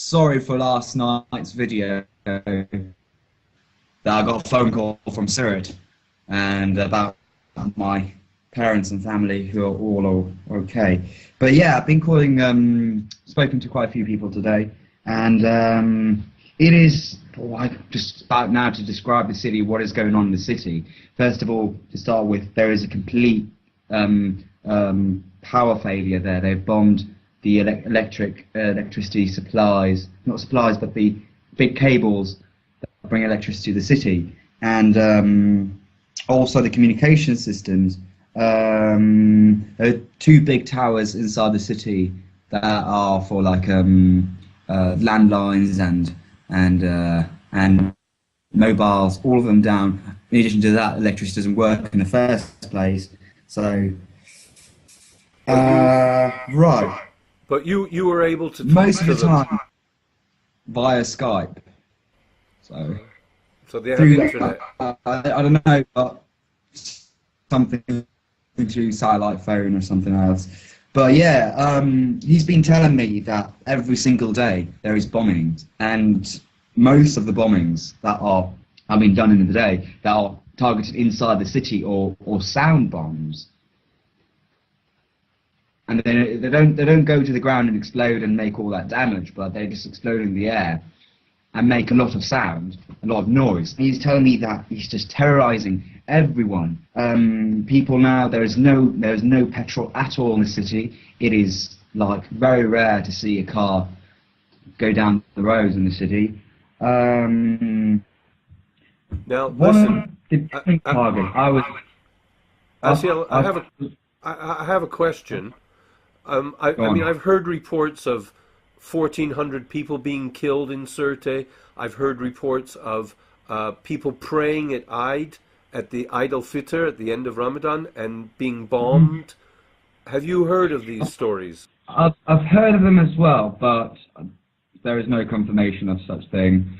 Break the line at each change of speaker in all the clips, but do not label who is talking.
sorry for last night's video that I got a phone call from Sirte and about my parents and family who are all okay. But yeah, I've been calling, spoken to quite a few people today, and it is just about now to describe the city, what is going on in the city. First of all, to start with, there is a complete power failure there. They've bombed the electricity supplies, not supplies, but the big cables that bring electricity to the city, and also the communication systems. There are two big towers inside the city that are for like landlines and mobiles, all of them down. In addition to that, electricity doesn't work in the first place. So, right.
But you were able to talk
most of
to
the
them.
time via Skype. So
they have
through,
internet.
I don't know, but something through satellite phone or something else. But yeah, he's been telling me that every single day there is bombings, and most of the bombings that have been done in the day that are targeted inside the city or sound bombs. And they don't go to the ground and explode and make all that damage, but they just explode in the air and make a lot of sound, a lot of noise. And he's telling me that he's just terrorizing everyone. People now, there's no petrol at all in the city. It is like very rare to see a car go down the roads in the city.
Now listen, I have a question. I mean, I've heard reports of 1,400 people being killed in Sirte. I've heard reports of people praying at Eid, at the Eid al-Fitr, at the end of Ramadan, and being bombed. Have you heard of these stories?
I've heard of them as well, but there is no confirmation of such thing.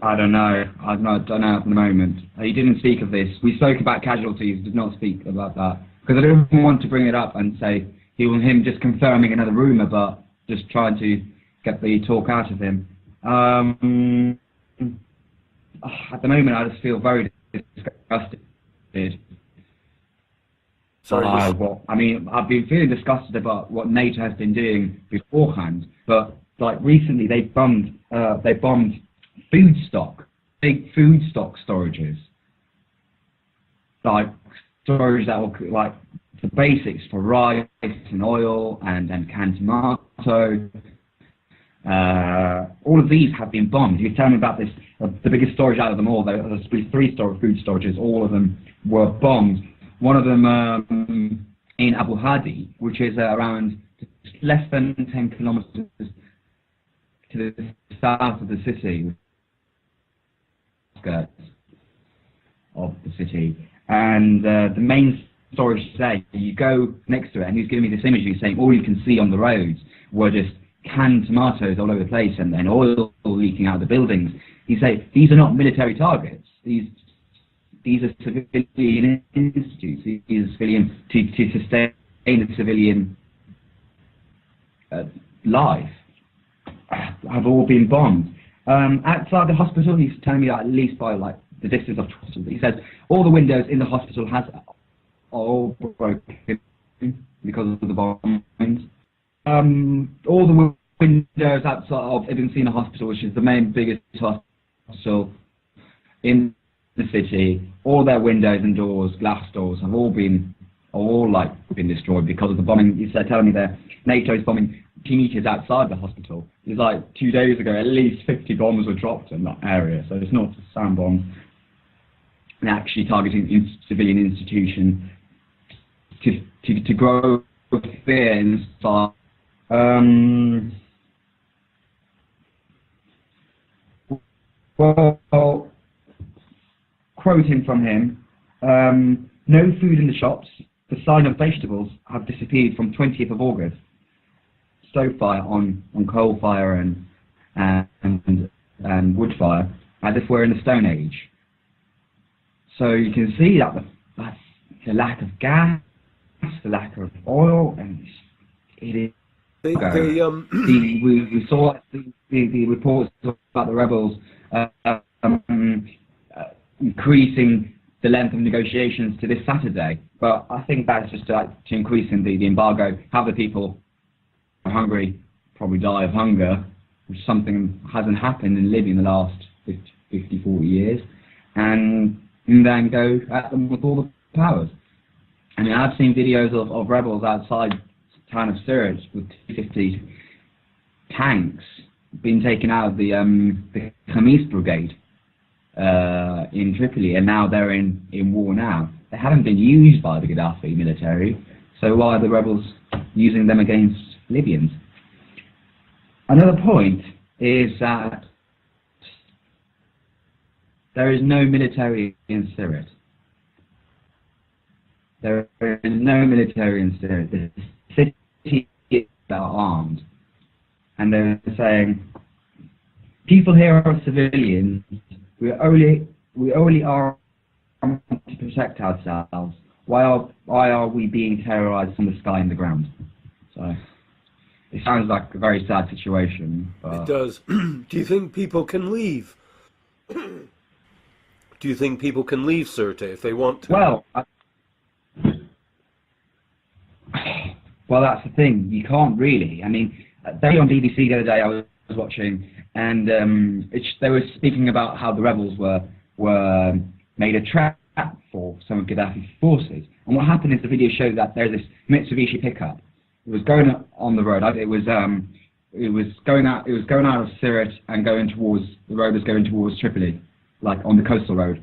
I don't know. I don't know at the moment. He didn't speak of this. We spoke about casualties. Did not speak about that because I don't want to bring it up and say him just confirming another rumor, but just trying to get the talk out of him. At the moment, I just feel very disgusted.
Sorry.
I mean, I've been feeling disgusted about what NATO has been doing beforehand, but like recently, they bombed food stock, big food stock storages, like storage that were like the basics for rice and oil and canned tomato. All of these have been bombed. You tell me about this. The biggest storage out of them all, there's three food storages. All of them were bombed. One of them in Abu Hadi, which is around less than 10 kilometers to the south of the city, skirts of the city, and the main storage today, you go next to it, and he's giving me this imagery saying all you can see on the roads were just canned tomatoes all over the place and oil leaking out of the buildings. He said these are not military targets. These are civilian institutes. These are civilian to sustain the civilian life. Have all been bombed. Outside the hospital, he's telling me that at least by like the distance of 12, he says all the windows in the hospital are all broken because of the bombings. All the windows outside of Ibn Sina Hospital, which is the biggest hospital in the city, all their windows and doors, glass doors, have all been destroyed because of the bombing. He's telling me that NATO is bombing meters outside the hospital. It's like 2 days ago, at least 50 bombs were dropped in that area. So it's not just sound bombs. They're actually targeting civilian institutions to grow fear inside. Well, quoting from him, no food in the shops. The sign of vegetables have disappeared from 20th of August. Stove fire on coal fire and wood fire, as if we're in the Stone Age. So you can see that the lack of gas, the lack of oil, and it We saw the reports about the rebels increasing the length of negotiations to this Saturday, but I think that's just to increase in the embargo, have the people who are hungry probably die of hunger, which is something hasn't happened in Libya in the last 50, 40 years, and then go at them with all the powers. I mean, I've seen videos of rebels outside the town of Sirte with 250 tanks being taken out of the Khamis Brigade in Tripoli, and now they're in war now. They haven't been used by the Gaddafi military, so why are the rebels using them against Libyans? Another point is that there is no military in Sirte. There is no military in Sirte. The city is armed. And they're saying, people here are civilians. We only are armed to protect ourselves. Why are we being terrorized from the sky and the ground? So it sounds like a very sad situation.
It does. Do you think people can leave? Do you think people can leave Sirte if they want to?
Well, that's the thing. You can't really. I mean, they on BBC the other day I was watching, and they were speaking about how the rebels were made a trap for some of Gaddafi's forces. And what happened is the video showed that there's this Mitsubishi pickup. It was going on the road. It was going out of Sirte and going towards the road was going towards Tripoli, like on the coastal road,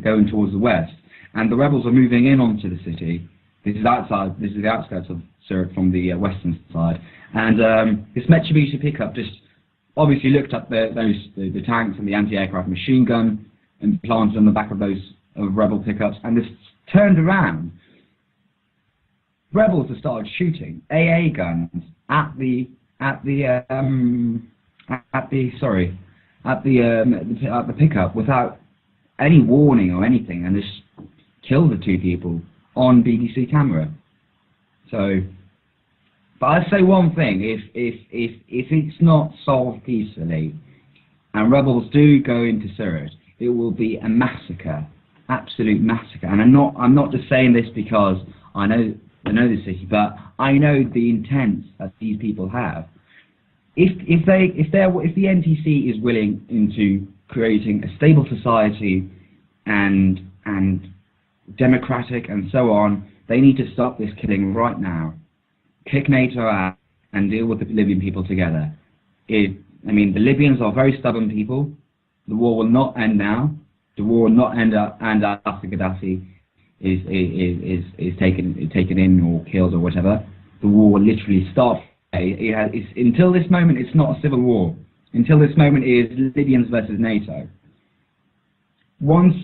going towards the west. And the rebels are moving in onto the city. This is the outskirts of Sirte from the western side. And this Mitsubishi pickup just obviously looked at the tanks and the anti-aircraft machine gun and planted on the back of those rebel pickups, and this turned around. Rebels have started shooting AA guns at the pickup without any warning or anything, and just killed the two people on BBC camera. So, but I'd say one thing: if it's not solved peacefully, and rebels do go into Sirte, it will be a massacre, absolute massacre. And I'm not just saying this because I know the city, but I know the intent that these people have. If the NTC is willing into creating a stable society and democratic and so on, they need to stop this killing right now. Kick NATO out and deal with the Libyan people together. I mean, the Libyans are very stubborn people. The war will not end now. The war will not end after Gaddafi is taken in or killed or whatever. The war will literally stop. Until this moment, it's not a civil war. Until this moment, it is Libyans versus NATO. Once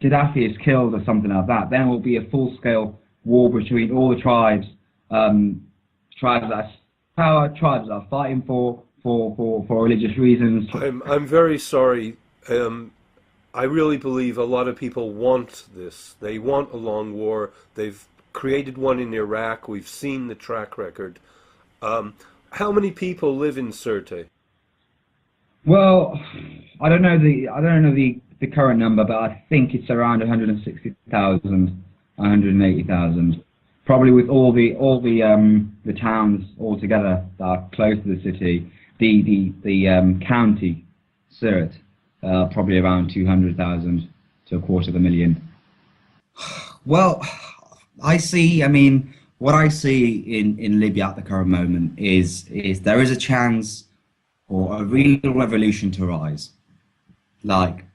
Gaddafi is killed or something like that, then it will be a full-scale war between all the tribes. Tribes that are power, tribes that are fighting for religious reasons.
I'm very sorry. I really believe a lot of people want this. They want a long war. They've created one in Iraq. We've seen the track record. How many people live in Sirte? Well,
I don't know the current number, but I think it's around 160,000, 180,000. Probably with all the towns all together that are close to the city, the county Sirte, probably around 200,000 to 250,000. Well, what I see in Libya at the current moment is there is a chance for a real revolution to rise, like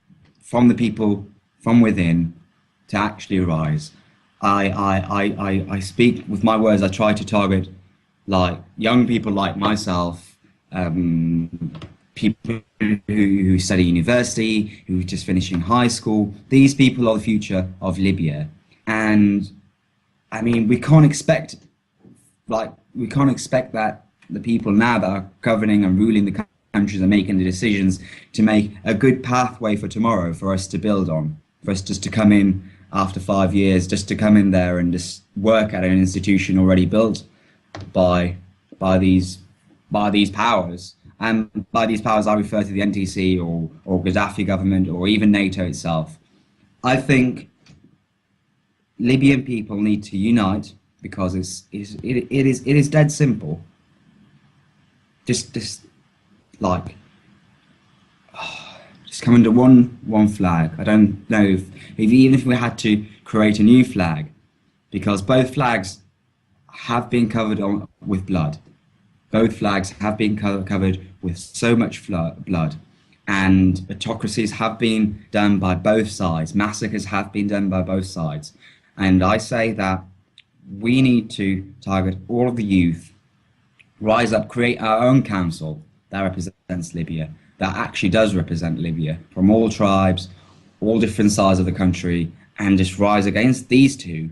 from the people, from within, to actually rise. I speak with my words. I try to target like young people like myself, people who study university, who are just finishing high school. These people are the future of Libya, and I mean we can't expect that the people now that are governing and ruling the countries and making the decisions to make a good pathway for tomorrow for us to build on, for us just to come in after 5 years, just to come in there and just work at an institution already built by by these powers. And by these powers, I refer to the NTC or Gaddafi government or even NATO itself. I think Libyan people need to unite because it is dead simple. Just like just come under one flag. I don't know if even if we had to create a new flag, because both flags have been covered with blood. Both flags have been covered with so much blood, and autocracies have been done by both sides. Massacres have been done by both sides. And I say that we need to target all of the youth, rise up, create our own council that represents Libya, that actually does represent Libya, from all tribes, all different sides of the country, and just rise against these two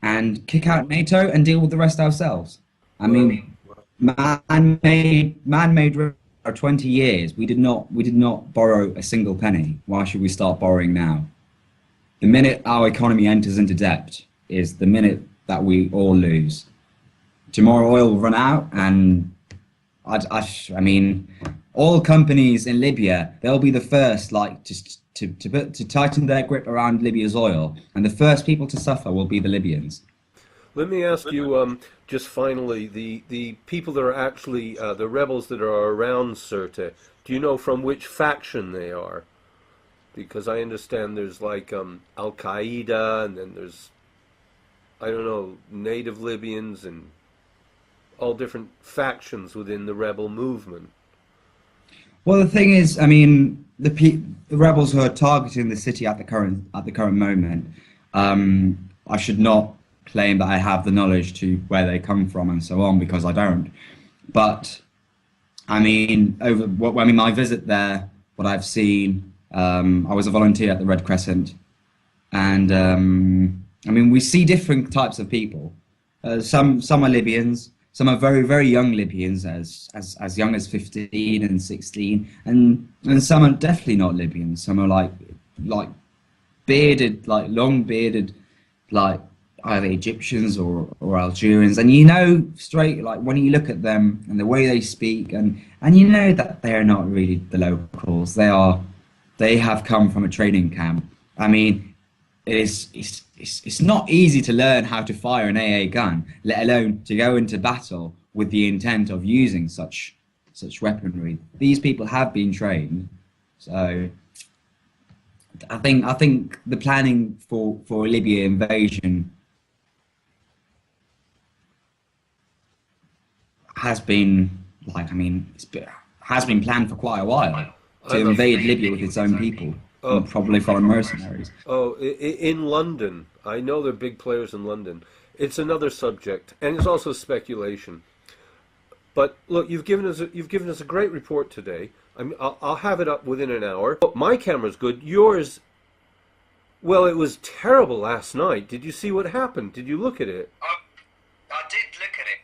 and kick out NATO and deal with the rest ourselves. I mean, man-made for 20 years, we did not borrow a single penny. Why should we start borrowing now? The minute our economy enters into debt is the minute that we all lose. Tomorrow oil will run out, and I mean, all companies in Libya, they'll be the first, like, to tighten their grip around Libya's oil, and the first people to suffer will be the Libyans.
Let me ask you, just finally, the people that are actually the rebels that are around Sirte, do you know from which faction they are? Because I understand there's like Al-Qaeda, and then there's, I don't know, native Libyans and all different factions within the rebel movement.
Well, the thing is, I mean, the rebels who are targeting the city at the current moment, I should not claim that I have the knowledge to where they come from and so on, because I don't. But I mean, my visit there, what I've seen, I was a volunteer at the Red Crescent, and I mean, we see different types of people. Some are Libyans. Some are very, very young Libyans, as young as 15 and 16, and some are definitely not Libyans. Some are like bearded, like long bearded, like either Egyptians or Algerians, and you know straight, like when you look at them and the way they speak, and you know that they are not really the locals. They have come from a training camp. I mean, it's not easy to learn how to fire an AA gun, let alone to go into battle with the intent of using such weaponry. These people have been trained, so I think the planning for a Libya invasion has been has been planned for quite a while to invade Libya with its own people. And probably foreign mercenaries.
Oh, in London, I know they're big players in London. It's another subject, and it's also speculation. But look, you've given us a great report today. I'll have it up within an hour. My camera's good. Yours, well, it was terrible last night. Did you see what happened? Did you look at it?
I did look at it.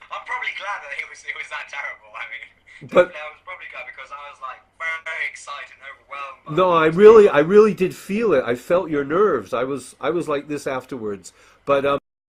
I'm probably glad that it was that terrible. I mean,
but
I was probably glad because I was like very excited and overwhelmed.
No, I really did feel it. I felt your nerves. I was like this afterwards. But